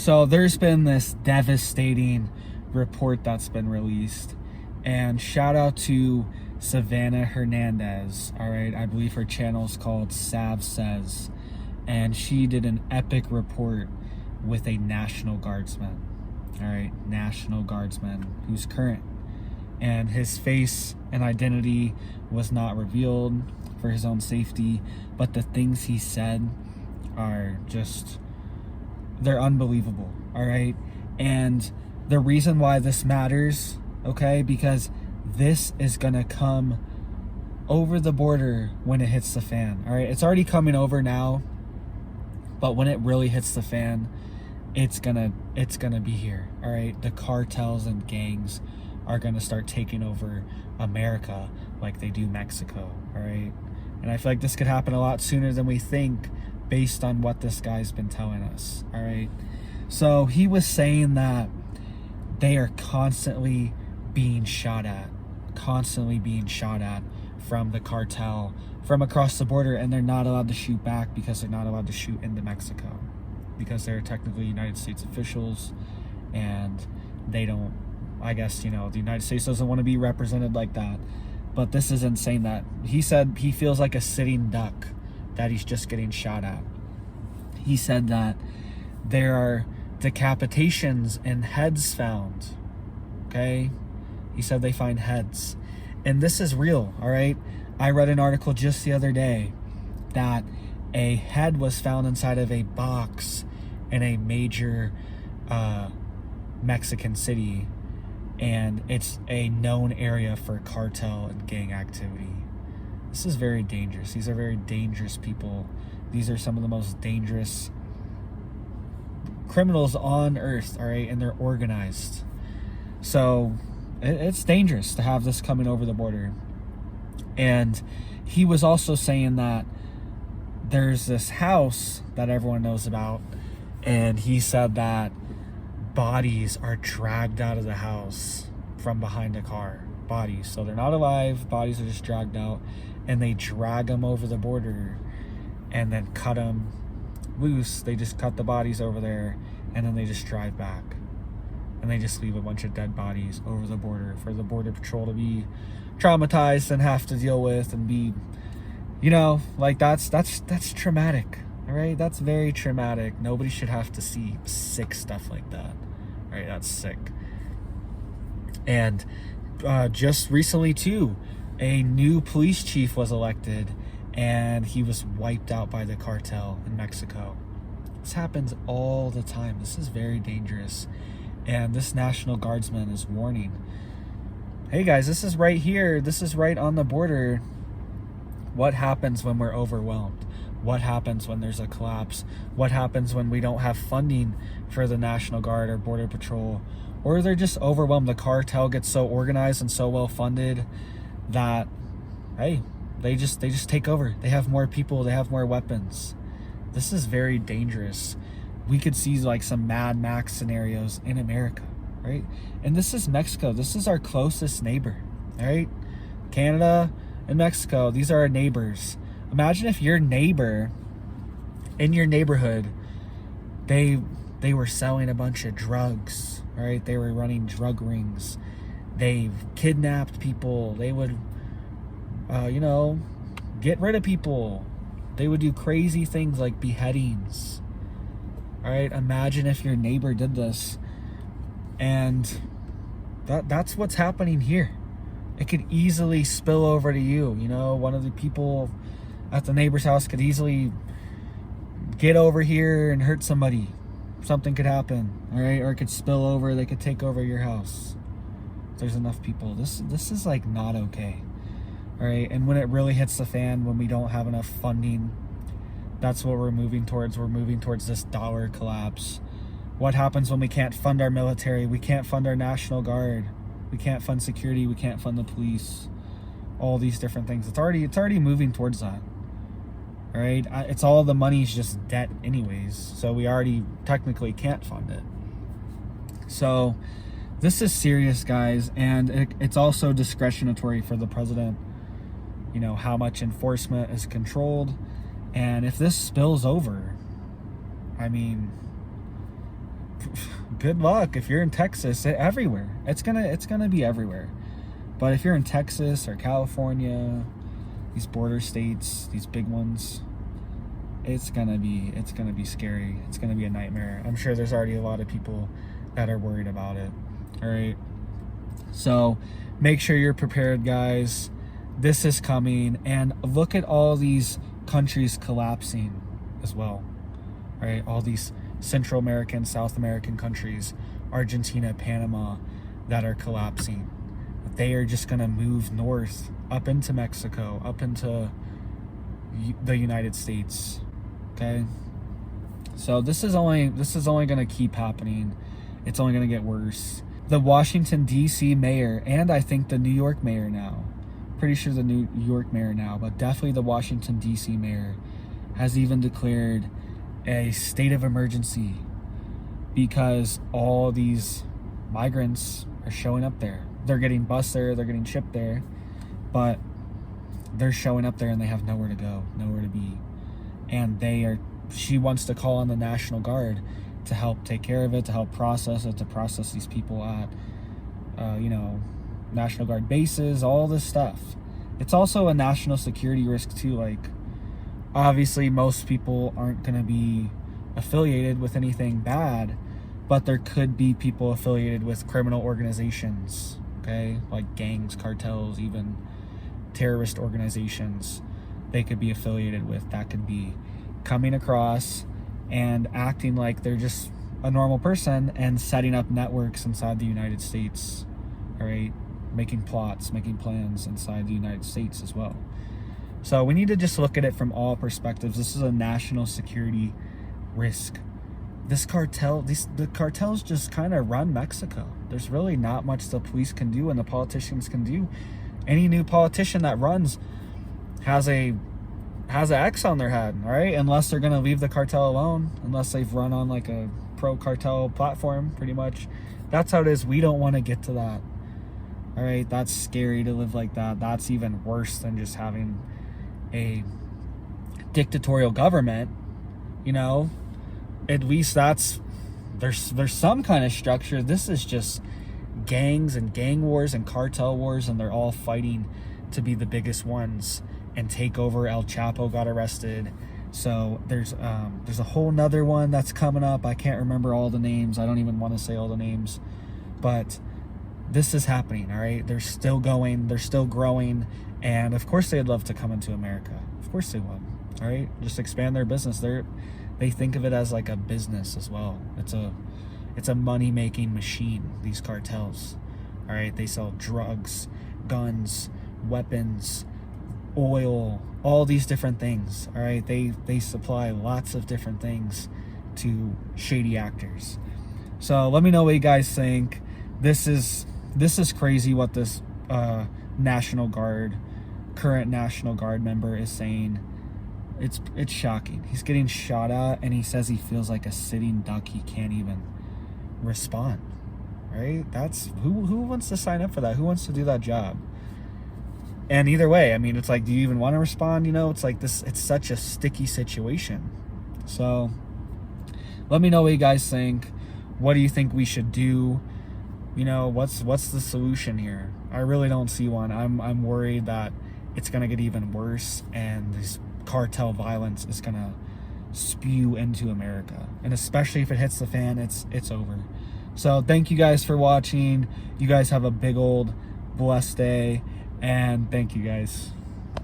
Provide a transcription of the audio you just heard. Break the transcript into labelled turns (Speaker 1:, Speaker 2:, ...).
Speaker 1: So there's been this devastating report that's been released, and shout out to Savanah Hernandez. All right, I believe her channel is called Sav Says, and she did an epic report with a National Guardsman. All right, National Guardsman who's current, and his face and identity was not revealed for his own safety, but the things he said are just, they're unbelievable. All right, and the reason why this matters, okay, because this is gonna come over the border when it hits the fan. All right, it's already coming over now, but when it really hits the fan, it's gonna be here. All right, the cartels and gangs are gonna start taking over America like they do Mexico. All right, and I feel like this could happen a lot sooner than we think, based on what this guy's been telling us. All right, so he was saying that they are constantly being shot at from the cartel from across the border, and they're not allowed to shoot back because they're not allowed to shoot into Mexico, because they're technically United States officials, and they don't, I guess, the United States doesn't want to be represented like that. But this is insane that he said he feels like a sitting duck, that he's just getting shot at. He said that there are decapitations and heads found. Okay, he said they find heads, and this is real. All right, I read an article just the other day that a head was found inside of a box in a major Mexican city, and it's a known area for cartel and gang activity. This is very dangerous. These are very dangerous people. These are some of the most dangerous criminals on earth, all right, and they're organized. So it's dangerous to have this coming over the border. And he was also saying that there's this house that everyone knows about, and he said that bodies are dragged out of the house from behind a car. Bodies, so they're not alive, bodies are just dragged out, and they drag them over the border and then cut them loose. They just cut the bodies over there, and then they just drive back, and they just leave a bunch of dead bodies over the border for the border patrol to be traumatized and have to deal with, and be, like, that's traumatic. All right, that's very traumatic. Nobody should have to see sick stuff like that. All right, that's sick. And just recently too, a new police chief was elected, and he was wiped out by the cartel in Mexico. This happens all the time. This is very dangerous. And this National Guardsman is warning, hey guys, this is right here. This is right on the border. What happens when we're overwhelmed? What happens when there's a collapse? What happens when we don't have funding for the National Guard or Border Patrol? Or they're just overwhelmed. The cartel gets so organized and so well funded that, hey, they just take over. They have more people, they have more weapons. This is very dangerous. We could see like some Mad Max scenarios in America, right? And this is Mexico. This is our closest neighbor, right? Canada and Mexico, these are our neighbors. Imagine if your neighbor in your neighborhood, they were selling a bunch of drugs, right? They were running drug rings. They've kidnapped people. They would, get rid of people. They would do crazy things like beheadings. All right, imagine if your neighbor did this. And that's what's happening here. It could easily spill over to you. One of the people at the neighbor's house could easily get over here and hurt somebody. Something could happen, all right? Or it could spill over. They could take over your house. If there's enough people. This is like not okay, all right? And when it really hits the fan, when we don't have enough funding, that's what we're moving towards. We're moving towards this dollar collapse. What happens when we can't fund our military? We can't fund our National Guard. We can't fund security. We can't fund the police. All these different things. It's already moving towards that. All right, it's all the money's just debt anyways, so we already technically can't fund it. So this is serious, guys, and it's also discretionary for the president, how much enforcement is controlled. And if this spills over, I mean, good luck. If you're in Texas, everywhere. It's gonna be everywhere. But if you're in Texas or California, these border states, these big ones, it's gonna be scary. It's gonna be a nightmare. I'm sure there's already a lot of people that are worried about it. All right. So make sure you're prepared, guys. This is coming, and look at all these countries collapsing as well. All right, all these Central American, South American countries, Argentina, Panama, that are collapsing. They are just gonna move north, up into Mexico, up into the United States. Okay, so this is only gonna keep happening. It's only gonna get worse. The Washington D.C. mayor, and I think the New York mayor now, pretty sure the New York mayor now, but definitely the Washington D.C. mayor, has even declared a state of emergency because all these migrants are showing up there. They're getting bused there, they're getting shipped there, but they're showing up there and they have nowhere to go, nowhere to be. And she wants to call on the National Guard to help take care of it, to help process it, to process these people at, National Guard bases, all this stuff. It's also a national security risk too. Like, obviously most people aren't going to be affiliated with anything bad, but there could be people affiliated with criminal organizations, okay? Like gangs, cartels, even terrorist organizations they could be affiliated with, that could be coming across and acting like they're just a normal person and setting up networks inside the United States, all right? Making plots, making plans inside the United States as well. So we need to just look at it from all perspectives. This is a national security risk. This cartel, the cartels just kind of run Mexico. There's really not much the police can do and the politicians can do. Any new politician that runs has an X on their head, all right? Unless they're gonna leave the cartel alone, unless they've run on like a pro-cartel platform, pretty much. That's how it is. We don't want to get to that. All right, that's scary to live like that. That's even worse than just having a dictatorial government. At least there's some kind of structure. This is just gangs and gang wars and cartel wars, and they're all fighting to be the biggest ones and take over. El Chapo got arrested. So there's a whole nother one that's coming up. I can't remember all the names. I don't even want to say all the names, but this is happening, all right? They're still going, they're still growing, and of course they'd love to come into America. Of course they would, all right? Just expand their business. They think of it as like a business as well. It's a money-making machine, these cartels, all right? They sell drugs, guns, weapons, oil, all these different things, all right? They supply lots of different things to shady actors. So let me know what you guys think. This is crazy what this current National Guard member is saying. It's shocking. He's getting shot at, and he says he feels like a sitting duck. He can't even respond. Right? That's who wants to sign up for that? Who wants to do that job? And either way, I mean, it's like, do you even want to respond? It's like this. It's such a sticky situation. So let me know what you guys think. What do you think we should do? What's the solution here? I really don't see one. I'm worried that it's gonna get even worse, and this cartel violence is gonna spew into America, and especially if it hits the fan, it's over. So thank you guys for watching. You guys have a big old blessed day, and thank you guys.